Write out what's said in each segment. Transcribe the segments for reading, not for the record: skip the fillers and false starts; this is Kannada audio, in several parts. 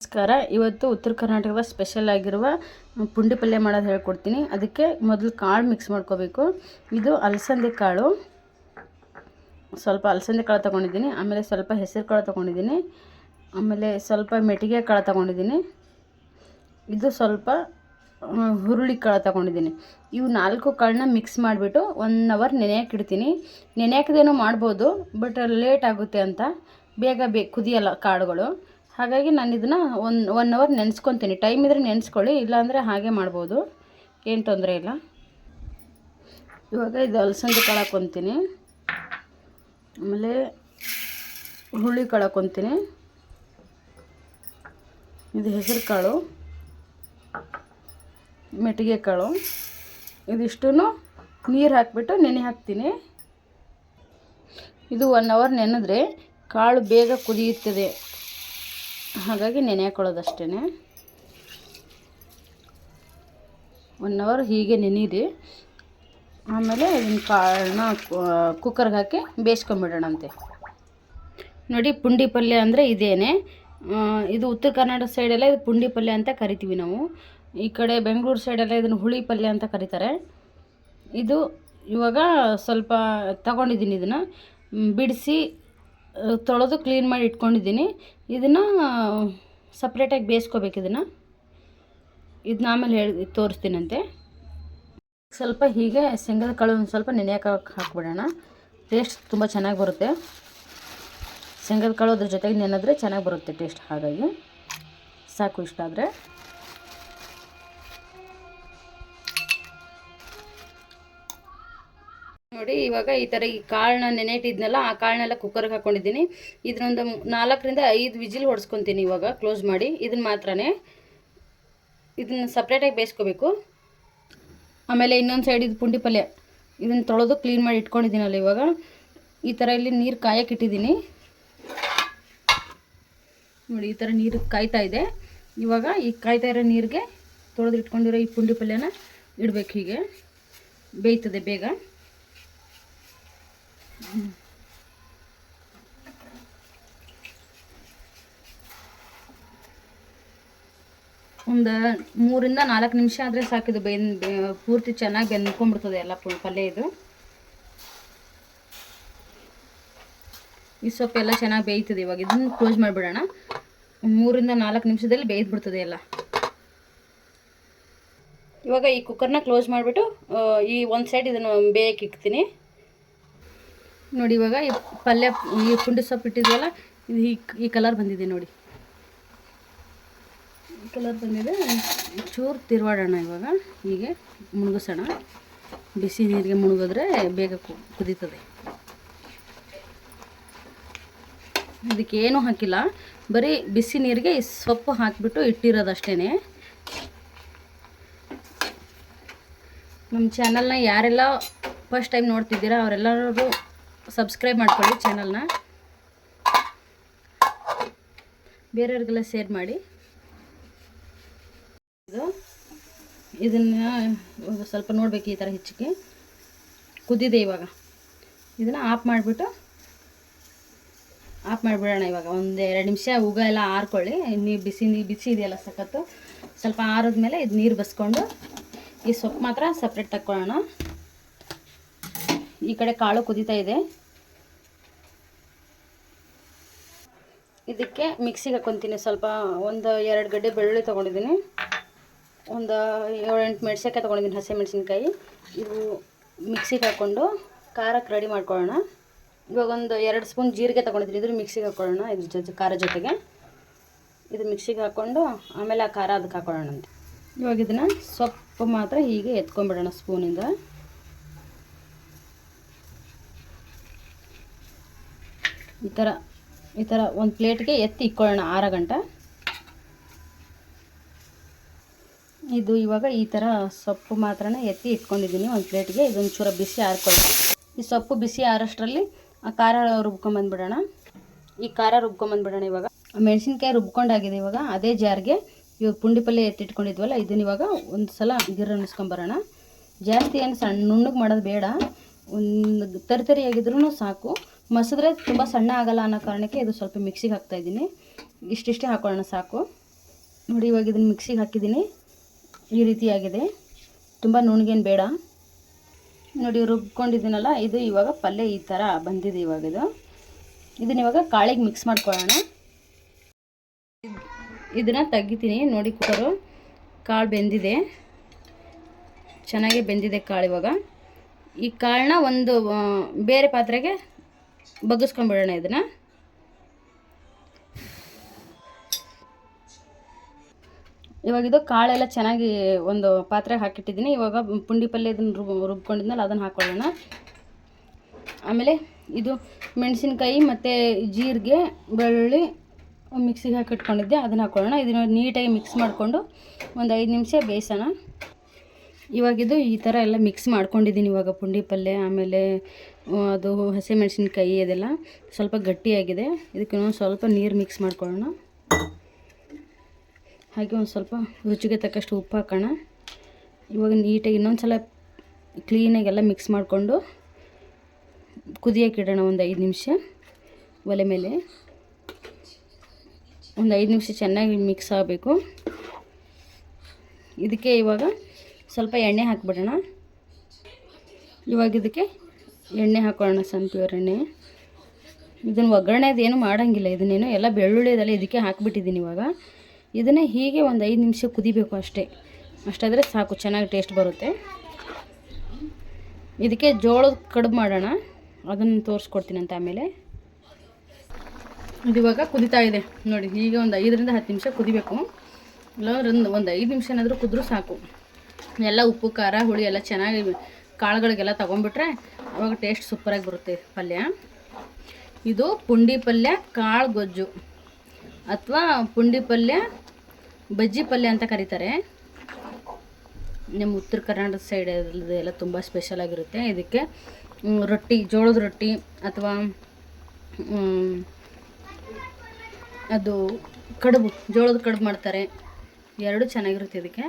ನಮಸ್ಕಾರ. ಇವತ್ತು ಉತ್ತರ ಕರ್ನಾಟಕದ ಸ್ಪೆಷಲ್ ಆಗಿರುವ ಪುಂಡಿ ಪಲ್ಯ ಮಾಡೋದು ಹೇಳ್ಕೊಡ್ತೀನಿ. ಅದಕ್ಕೆ ಮೊದಲು ಕಾಳು ಮಿಕ್ಸ್ ಮಾಡ್ಕೋಬೇಕು. ಇದು ಅಲಸಂದೆ ಕಾಳು, ಸ್ವಲ್ಪ ಅಲಸಂದೆ ಕಾಳು ತೊಗೊಂಡಿದ್ದೀನಿ. ಆಮೇಲೆ ಸ್ವಲ್ಪ ಹೆಸರು ಕಾಳು ತೊಗೊಂಡಿದ್ದೀನಿ. ಆಮೇಲೆ ಸ್ವಲ್ಪ ಮೆಟಿಗೆ ಕಾಳು ತೊಗೊಂಡಿದ್ದೀನಿ. ಇದು ಸ್ವಲ್ಪ ಹುರುಳಿ ಕಾಳು ತೊಗೊಂಡಿದ್ದೀನಿ. ಇವು 4 ಕಾಳನ್ನ ಮಿಕ್ಸ್ ಮಾಡಿಬಿಟ್ಟು 1 ಅವರ್ ನೆನೆಯಕ್ಕೆ ಇಡ್ತೀನಿ. ನೆನೆಯೋಕ್ಕೇನೋ ಮಾಡ್ಬೋದು, ಬಟ್ ಲೇಟ್ ಆಗುತ್ತೆ ಅಂತ, ಬೇಗ ಕುದಿಯಲ್ಲ ಕಾಳುಗಳು. ಹಾಗಾಗಿ ನಾನು ಇದನ್ನು 1 ಅವರ್ ನೆನೆಸ್ಕೊತೀನಿ. ಟೈಮ್ ಇದ್ದರೆ ನೆನೆಸ್ಕೊಳ್ಳಿ, ಇಲ್ಲಾಂದರೆ ಹಾಗೆ ಮಾಡ್ಬೋದು, ಏನು ತೊಂದರೆ ಇಲ್ಲ. ಇವಾಗ ಇದು ಅಲಸಂದೆ ಕಾಳು ಹಾಕ್ಕೊತೀನಿ. ಆಮೇಲೆ ಹುರುಳಿ ಕಾಳು ಹಾಕ್ಕೊತೀನಿ. ಇದು ಹೆಸರು ಕಾಳು, ಮೆಟಿಗೆ ಕಾಳು, ಇದಿಷ್ಟು ನೀರು ಹಾಕಿಬಿಟ್ಟು ನೆನೆ ಹಾಕ್ತೀನಿ. ಇದು 1 ಅವರ್ ನೆನೆದ್ರೆ ಕಾಳು ಬೇಗ ಕುದಿಯುತ್ತದೆ, ಹಾಗಾಗಿ ನೆನೆ ಹಾಕೊಳ್ಳೋದಷ್ಟೇ. 1 ಅವರ್ ಹೀಗೆ ನೆನೀರಿ. ಆಮೇಲೆ ಇದನ್ನ ಕಾಳನ್ನ ಕುಕ್ಕರ್ಗೆ ಹಾಕಿ ಬೇಯಿಸ್ಕೊಂಬಿಡೋಣಂತೆ. ನೋಡಿ, ಪುಂಡಿ ಪಲ್ಯ ಅಂದರೆ ಇದೇನೆ. ಇದು ಉತ್ತರ ಕರ್ನಾಟಕ ಸೈಡೆಲ್ಲ ಇದು ಪುಂಡಿ ಪಲ್ಯ ಅಂತ ಕರಿತೀವಿ ನಾವು. ಈ ಕಡೆ ಬೆಂಗಳೂರು ಸೈಡೆಲ್ಲ ಇದನ್ನು ಹುಳಿ ಪಲ್ಯ ಅಂತ ಕರೀತಾರೆ. ಇದು ಇವಾಗ ಸ್ವಲ್ಪ ತಗೊಂಡಿದ್ದೀನಿ. ಇದನ್ನು ಬಿಡಿಸಿ ತೊಳೆದು ಕ್ಲೀನ್ ಮಾಡಿ ಇಟ್ಕೊಂಡಿದ್ದೀನಿ. ಇದನ್ನು ಸಪ್ರೇಟಾಗಿ ಬೇಯಿಸ್ಕೋಬೇಕು. ಇದನ್ನ ಆಮೇಲೆ ತೋರಿಸ್ತೀನಂತೆ. ಸ್ವಲ್ಪ ಹೀಗೆ ಶೇಂಗದ ಕಾಳು ಒಂದು ಸ್ವಲ್ಪ ನೆನೆಯೋಕೆ ಹಾಕ್ಬಿಡೋಣ. ಟೇಸ್ಟ್ ತುಂಬ ಚೆನ್ನಾಗಿ ಬರುತ್ತೆ. ಶೇಂಗದ ಕಾಳು ಅದ್ರ ಜೊತೆಗೆ ನೆನೆದ್ರೆ ಚೆನ್ನಾಗಿ ಬರುತ್ತೆ ಟೇಸ್ಟ್. ಹಾಗಾಗಿ ಸಾಕು ಇಷ್ಟ ಆದರೆ. ನೋಡಿ, ಇವಾಗ ಈ ಥರ ಈ ಕಾಳನ್ನ ನೆನೆಯಿಟ್ಟಿದ್ನಲ್ಲ, ಆ ಕಾಳನ್ನೆಲ್ಲ ಕುಕ್ಕರ್ಗೆ ಹಾಕ್ಕೊಂಡಿದ್ದೀನಿ. ಇದನ್ನೊಂದು 4 ರಿಂದ 5 ವಿಜಿಲ್ ಹೊಡ್ಸ್ಕೊತೀನಿ. ಇವಾಗ ಕ್ಲೋಸ್ ಮಾಡಿ ಇದನ್ನು ಮಾತ್ರನೇ ಇದನ್ನು ಸಪ್ರೇಟಾಗಿ ಬೇಯಿಸ್ಕೋಬೇಕು. ಆಮೇಲೆ ಇನ್ನೊಂದು ಸೈಡ್ ಇದು ಪುಂಡಿ ಪಲ್ಯ, ಇದನ್ನು ತೊಳೆದು ಕ್ಲೀನ್ ಮಾಡಿ ಇಟ್ಕೊಂಡಿದ್ದೀನಲ್ಲ. ಇವಾಗ ಈ ಥರ ಇಲ್ಲಿ ನೀರು ಕಾಯಕ್ಕೆ ಇಟ್ಟಿದ್ದೀನಿ. ನೋಡಿ, ಈ ಥರ ನೀರು ಕಾಯ್ತಾ ಇದೆ. ಇವಾಗ ಈ ಕಾಯ್ತಾ ಇರೋ ನೀರಿಗೆ ತೊಳೆದು ಇಟ್ಕೊಂಡಿರೋ ಈ ಪುಂಡಿ ಪಲ್ಯನ ಇಡಬೇಕು. ಹೀಗೆ ಬೇಯ್ತದೆ ಬೇಗ. ಒಂದು 3 ರಿಂದ 4 ನಿಮಿಷ ಆದರೆ ಸಾಕಿದು ಪೂರ್ತಿ ಚೆನ್ನಾಗಿ ಬೆಂದ್ಕೊಂಡ್ಬಿಡ್ತದೆ ಎಲ್ಲ ಪಲ್ಯ. ಇದು ಈ ಸೊಪ್ಪು ಎಲ್ಲ ಚೆನ್ನಾಗಿ ಬೇಯ್ತದೆ. ಇವಾಗ ಇದನ್ನು ಕ್ಲೋಸ್ ಮಾಡಿಬಿಡೋಣ. 3 ರಿಂದ 4 ನಿಮಿಷದಲ್ಲಿ ಬೇಯ್ದುಬಿಡ್ತದೆ ಎಲ್ಲ. ಇವಾಗ ಈ ಕುಕ್ಕರ್ನ ಕ್ಲೋಸ್ ಮಾಡಿಬಿಟ್ಟು ಈ ಒಂದು ಸೈಡ್ ಇದನ್ನು ಬೇಯಕ್ಕೆ ಇಡ್ತೀನಿ. ನೋಡಿ, ಇವಾಗ ಈ ಪಲ್ಯ, ಈ ಪುಂಡಿ ಸೊಪ್ಪು ಇಟ್ಟಿದ್ವಲ್ಲ, ಇದು ಈ ಕಲರ್ ಬಂದಿದೆ. ನೋಡಿ, ಈ ಕಲರ್ ಬಂದಿದೆ. ಚೂರು ತಿರುವಾಡೋಣ. ಇವಾಗ ಹೀಗೆ ಮುಳುಗಿಸೋಣ. ಬಿಸಿ ನೀರಿಗೆ ಮುಳುಗಿದ್ರೆ ಬೇಗ ಕುದೀತದೆ. ಇದಕ್ಕೆ ಏನೂ ಹಾಕಿಲ್ಲ, ಬರೀ ಬಿಸಿ ನೀರಿಗೆ ಈ ಸೊಪ್ಪು ಹಾಕಿಬಿಟ್ಟು ಇಟ್ಟಿರೋದಷ್ಟೇ. ನಮ್ಮ ಚಾನಲ್ನ ಯಾರೆಲ್ಲ ಫಸ್ಟ್ ಟೈಮ್ ನೋಡ್ತಿದ್ದೀರಾ ಅವರೆಲ್ಲರೂ ಸಬ್ಸ್ಕ್ರೈಬ್ ಮಾಡ್ಕೊಳ್ಳಿ ಚಾನಲ್ನ. ಬೇರೆಯವ್ರಿಗೆಲ್ಲ ಶೇರ್ ಮಾಡಿ. ಇದನ್ನು ಸ್ವಲ್ಪ ನೋಡಬೇಕು. ಈ ಥರ ಹೆಚ್ಚಿಗೆ ಕುದ್ದಿದೆ. ಇವಾಗ ಇದನ್ನು ಆಫ್ ಮಾಡಿಬಿಡೋಣ. ಇವಾಗ ಒಂದು 2 ನಿಮಿಷ ಉಗ ಎಲ್ಲ ಆರ್ಕೊಳ್ಳಿ. ನೀರು ಬಿಸಿ ಇದೆಯಲ್ಲ ಸಖತ್ತು. ಸ್ವಲ್ಪ ಆರಿದ್ಮೇಲೆ ಇದು ನೀರು ಬಸ್ಕೊಂಡು ಈ ಸೊಪ್ಪು ಮಾತ್ರ ಸಪ್ರೇಟ್ ತಕ್ಕೊಳ್ಳೋಣ. ಈ ಕಡೆ ಕಾಳು ಕುದೀತಾ ಇದೆ. ಇದಕ್ಕೆ ಮಿಕ್ಸಿಗೆ ಹಾಕ್ಕೊತೀನಿ. ಸ್ವಲ್ಪ ಒಂದು 2 ಗಡ್ಡೆ ಬೆಳ್ಳುಳ್ಳಿ ತೊಗೊಂಡಿದ್ದೀನಿ. ಒಂದು 7-8 ಮೆಣಸಿನ್ಕಾಯಿ ತೊಗೊಂಡಿದ್ದೀನಿ, ಹಸಿ ಮೆಣಸಿನ್ಕಾಯಿ. ಇದು ಮಿಕ್ಸಿಗೆ ಹಾಕ್ಕೊಂಡು ಖಾರಕ್ಕೆ ರೆಡಿ ಮಾಡ್ಕೊಳ್ಳೋಣ. ಇವಾಗ ಒಂದು 2 ಸ್ಪೂನ್ ಜೀರಿಗೆ ತೊಗೊಂಡಿದ್ದೀನಿ. ಇದ್ರ ಮಿಕ್ಸಿಗೆ ಹಾಕ್ಕೊಳ್ಳೋಣ. ಇದ್ರ ಖಾರ ಜೊತೆಗೆ ಇದು ಮಿಕ್ಸಿಗೆ ಹಾಕ್ಕೊಂಡು ಆಮೇಲೆ ಆ ಖಾರ ಅದಕ್ಕೆ ಹಾಕ್ಕೊಳ್ಳೋಣ ಅಂತ. ಇವಾಗ ಇದನ್ನು ಸೊಪ್ಪು ಮಾತ್ರ ಹೀಗೆ ಎತ್ಕೊಂಡ್ಬಿಡೋಣ ಸ್ಪೂನಿಂದ. ಈ ಥರ ಒಂದು ಪ್ಲೇಟ್ಗೆ ಎತ್ತಿ ಇಕ್ಕೊಳ್ಳೋಣ 6 ಗಂಟೆ. ಇದು ಇವಾಗ ಈ ಥರ ಸೊಪ್ಪು ಮಾತ್ರ ಎತ್ತಿ ಇಟ್ಕೊಂಡಿದ್ದೀನಿ ಒಂದು ಪ್ಲೇಟ್ಗೆ. ಇದೊಂದು ಚೂರ ಬಿಸಿ ಆರ್ಕೊಳ್ಳಿ. ಈ ಸೊಪ್ಪು ಬಿಸಿ ಆರೋಷ್ಟರಲ್ಲಿ ಆ ಖಾರ ರುಬ್ಕೊಂಬಂದ್ಬಿಡೋಣ. ಇವಾಗ ಮೆಣಸಿನ್ಕಾಯಿ ರುಬ್ಕೊಂಡಾಗಿದೆ. ಇವಾಗ ಅದೇ ಜಾರ್ಗೆ ಇವಾಗ ಪುಂಡಿ ಪಲ್ಯ ಎತ್ತಿಟ್ಕೊಂಡಿದ್ವಲ್ಲ, ಇದನ್ನ ಇವಾಗ ಒಂದು ಸಲ ಗಿರ್ರ ಅನ್ನಿಸ್ಕೊಂಬರೋಣ. ಜಾಸ್ತಿ ಏನು ನುಣ್ಣಗೆ ಮಾಡೋದು ಬೇಡ, ಒಂದು ತರಿತರಿಯಾಗಿದ್ರೂ ಸಾಕು. ಮಸಿದ್ರೆ ತುಂಬ ಸಣ್ಣ ಆಗಲ್ಲ ಅನ್ನೋ ಕಾರಣಕ್ಕೆ ಇದು ಸ್ವಲ್ಪ ಮಿಕ್ಸಿಗೆ ಹಾಕ್ತಾಯಿದ್ದೀನಿ. ಇಷ್ಟಿಷ್ಟೇ ಹಾಕೊಳ್ಳೋಣ ಸಾಕು. ನೋಡಿ ಇವಾಗ ಇದನ್ನು ಮಿಕ್ಸಿಗೆ ಹಾಕಿದ್ದೀನಿ. ಈ ರೀತಿಯಾಗಿದೆ, ತುಂಬ ನುಣ್ಣಗೇನು ಬೇಡ. ನೋಡಿ ರುಬ್ಕೊಂಡಿದ್ದೀನಲ್ಲ, ಇದು ಇವಾಗ ಪಲ್ಯ ಈ ಥರ ಬಂದಿದೆ. ಇವಾಗ ಇದನ್ನ ಇವಾಗ ಕಾಳಿಗೆ ಮಿಕ್ಸ್ ಮಾಡ್ಕೊಳ್ಳೋಣ. ಇದನ್ನು ತೆಗಿತೀನಿ. ನೋಡಿ ಕುಕ್ಕರು ಕಾಳು ಬೆಂದಿದೆ, ಚೆನ್ನಾಗಿ ಬೆಂದಿದೆ ಕಾಳು. ಇವಾಗ ಈ ಕಾಳನ್ನ ಒಂದು ಬೇರೆ ಪಾತ್ರೆಗೆ ಬಗ್ಗಿಸ್ಕೊಂಡ್ಬಿಡೋಣ. ಇದನ್ನು ಇವಾಗ ಇದು ಕಾಳೆಲ್ಲ ಚೆನ್ನಾಗಿ ಒಂದು ಪಾತ್ರೆಗೆ ಹಾಕಿಟ್ಟಿದ್ದೀನಿ. ಇವಾಗ ಪುಂಡಿ ಪಲ್ಯ ಇದನ್ನು ರುಬ್ಕೊಂಡಿದ್ನಲ್ಲ ಅದನ್ನು ಹಾಕ್ಕೊಳ್ಳೋಣ. ಆಮೇಲೆ ಇದು ಮೆಣಸಿನ್ಕಾಯಿ ಮತ್ತು ಜೀರಿಗೆ, ಬೆಳ್ಳುಳ್ಳಿ ಮಿಕ್ಸಿಗೆ ಹಾಕಿಟ್ಕೊಂಡಿದ್ದೆ, ಅದನ್ನು ಹಾಕ್ಕೊಳ್ಳೋಣ. ಇದನ್ನು ನೀಟಾಗಿ ಮಿಕ್ಸ್ ಮಾಡಿಕೊಂಡು ಒಂದು 5 ನಿಮಿಷ ಬೇಯಿಸೋಣ. ಇವಾಗಿದು ಈ ಥರ ಎಲ್ಲ ಮಿಕ್ಸ್ ಮಾಡ್ಕೊಂಡಿದ್ದೀನಿ. ಇವಾಗ ಪುಂಡಿ ಪಲ್ಯ ಆಮೇಲೆ ಅದು ಹಸಿಮೆಣಸಿನ್ಕಾಯಿ ಅದೆಲ್ಲ ಸ್ವಲ್ಪ ಗಟ್ಟಿಯಾಗಿದೆ. ಇದಕ್ಕೆ ಇನ್ನೊಂದು ಸ್ವಲ್ಪ ನೀರು ಮಿಕ್ಸ್ ಮಾಡ್ಕೊಳ್ಳೋಣ. ಹಾಗೆ ಒಂದು ಸ್ವಲ್ಪ ರುಚಿಗೆ ತಕ್ಕಷ್ಟು ಉಪ್ಪು ಹಾಕೋಣ. ಇವಾಗ ನೀಟಾಗಿ ಇನ್ನೊಂದು ಸಲ ಕ್ಲೀನಾಗೆಲ್ಲ ಮಿಕ್ಸ್ ಮಾಡಿಕೊಂಡು ಕುದಿಯೋಕೆ ಇಡೋಣ. ಒಂದು 5 ನಿಮಿಷ ಒಲೆ ಮೇಲೆ. ಒಂದು 5 ನಿಮಿಷ ಚೆನ್ನಾಗಿ ಮಿಕ್ಸ್ ಆಗಬೇಕು. ಇದಕ್ಕೆ ಇವಾಗ ಸ್ವಲ್ಪ ಎಣ್ಣೆ ಹಾಕಿಬಿಡೋಣ. ಇವಾಗ ಇದಕ್ಕೆ ಎಣ್ಣೆ ಹಾಕೊಳ್ಳೋಣ, ಸನ್ಫ್ಲವರ್ ಎಣ್ಣೆ. ಇದನ್ನು ಒಗ್ಗರಣೆದು ಏನು ಮಾಡೋಂಗಿಲ್ಲ. ಇದನ್ನೇನು ಎಲ್ಲ ಬೆಳ್ಳುಳ್ಳಿ ಇದೆಲ್ಲ ಇದಕ್ಕೆ ಹಾಕಿಬಿಟ್ಟಿದ್ದೀನಿ. ಇವಾಗ ಇದನ್ನೇ ಹೀಗೆ ಒಂದು 5 ನಿಮಿಷ ಕುದಿಬೇಕು ಅಷ್ಟಾದರೆ ಸಾಕು, ಚೆನ್ನಾಗಿ ಟೇಸ್ಟ್ ಬರುತ್ತೆ. ಇದಕ್ಕೆ ಜೋಳದ ಕಡುಬು ಮಾಡೋಣ, ಅದನ್ನು ತೋರಿಸ್ಕೊಡ್ತೀನಂತ ಆಮೇಲೆ. ಇದು ಇವಾಗ ಕುದಿತಾ ಇದೆ ನೋಡಿ. ಹೀಗೆ ಒಂದು 5ರಿಂದ 10 ನಿಮಿಷ ಕುದಿಬೇಕು. ಇಲ್ಲ ಒಂದು 5 ನಿಮಿಷ ಏನಾದರೂ ಕುದ್ರೂ ಸಾಕು. ಎಲ್ಲ ಉಪ್ಪು ಖಾರ ಹುಳಿ ಎಲ್ಲ ಚೆನ್ನಾಗಿ ಕಾಳುಗಳಿಗೆಲ್ಲ ತೊಗೊಂಡ್ಬಿಟ್ರೆ ಅವಾಗ ಟೇಸ್ಟ್ ಸೂಪರಾಗಿ ಬರುತ್ತೆ ಪಲ್ಯ. ಇದು ಪುಂಡಿ ಪಲ್ಯ ಕಾಳು ಗೊಜ್ಜು ಅಥವಾ ಪುಂಡಿ ಪಲ್ಯ ಬಜ್ಜಿ ಪಲ್ಯ ಅಂತ ಕರೀತಾರೆ. ನಮ್ಮ ಉತ್ತರ ಕರ್ನಾಟಕ ಸೈಡ್ ಎಲ್ಲ ತುಂಬ ಸ್ಪೆಷಲಾಗಿರುತ್ತೆ. ಇದಕ್ಕೆ ರೊಟ್ಟಿ, ಜೋಳದ ರೊಟ್ಟಿ ಅಥವಾ ಅದು ಕಡುಬು, ಜೋಳದ ಕಡುಬು ಮಾಡ್ತಾರೆ. ಎರಡು ಚೆನ್ನಾಗಿರುತ್ತೆ ಇದಕ್ಕೆ.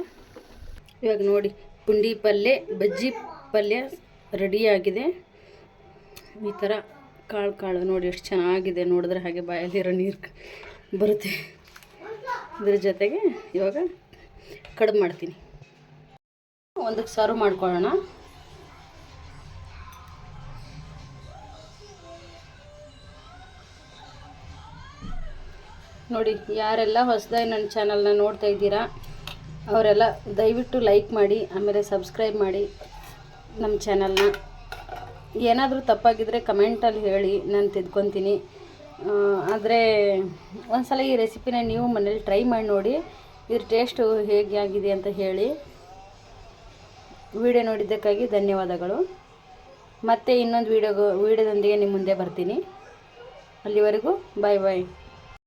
ಇವಾಗ ನೋಡಿ ಪುಂಡಿ ಪಲ್ಯ ಬಜ್ಜಿ ಪಲ್ಯ ರೆಡಿಯಾಗಿದೆ. ಈ ಥರ ಕಾಳು ನೋಡಿ ಎಷ್ಟು ಚೆನ್ನಾಗಿದೆ. ನೋಡಿದ್ರೆ ಹಾಗೆ ಬಾಯಲ್ಲಿರೋ ನೀರು ಬರುತ್ತೆ. ಇದ್ರ ಜೊತೆಗೆ ಇವಾಗ ಕಡುಬು ಮಾಡ್ತೀನಿ. ಒಂದಕ್ಕೆ ಸರ್ವ್ ಮಾಡ್ಕೊಳ್ಳೋಣ. ನೋಡಿ, ಯಾರೆಲ್ಲ ಹೊಸದಾಗಿ ನನ್ನ ಚಾನಲ್ನ ನೋಡ್ತಾ ಇದ್ದೀರಾ ಅವರೆಲ್ಲ ದಯವಿಟ್ಟು ಲೈಕ್ ಮಾಡಿ, ಆಮೇಲೆ ಸಬ್ಸ್ಕ್ರೈಬ್ ಮಾಡಿ ನಮ್ಮ ಚಾನಲ್ನ. ಏನಾದರೂ ತಪ್ಪಾಗಿದ್ದರೆ ಕಮೆಂಟಲ್ಲಿ ಹೇಳಿ, ನಾನು ತಿದ್ಕೊತೀನಿ. ಆದರೆ ಒಂದು ಸಲ ಈ ರೆಸಿಪಿನ ನೀವು ಮನೇಲಿ ಟ್ರೈ ಮಾಡಿ ನೋಡಿ, ಇದ್ರ ಟೇಸ್ಟು ಹೇಗೆ ಆಗಿದೆ ಅಂತ ಹೇಳಿ. ವಿಡಿಯೋ ನೋಡಿದ್ದಕ್ಕಾಗಿ ಧನ್ಯವಾದಗಳು. ಮತ್ತೆ ಇನ್ನೊಂದು ವಿಡಿಯೋದೊಂದಿಗೆ ನಿಮ್ಮ ಮುಂದೆ ಬರ್ತೀನಿ. ಅಲ್ಲಿವರೆಗೂ ಬಾಯ್ ಬಾಯ್.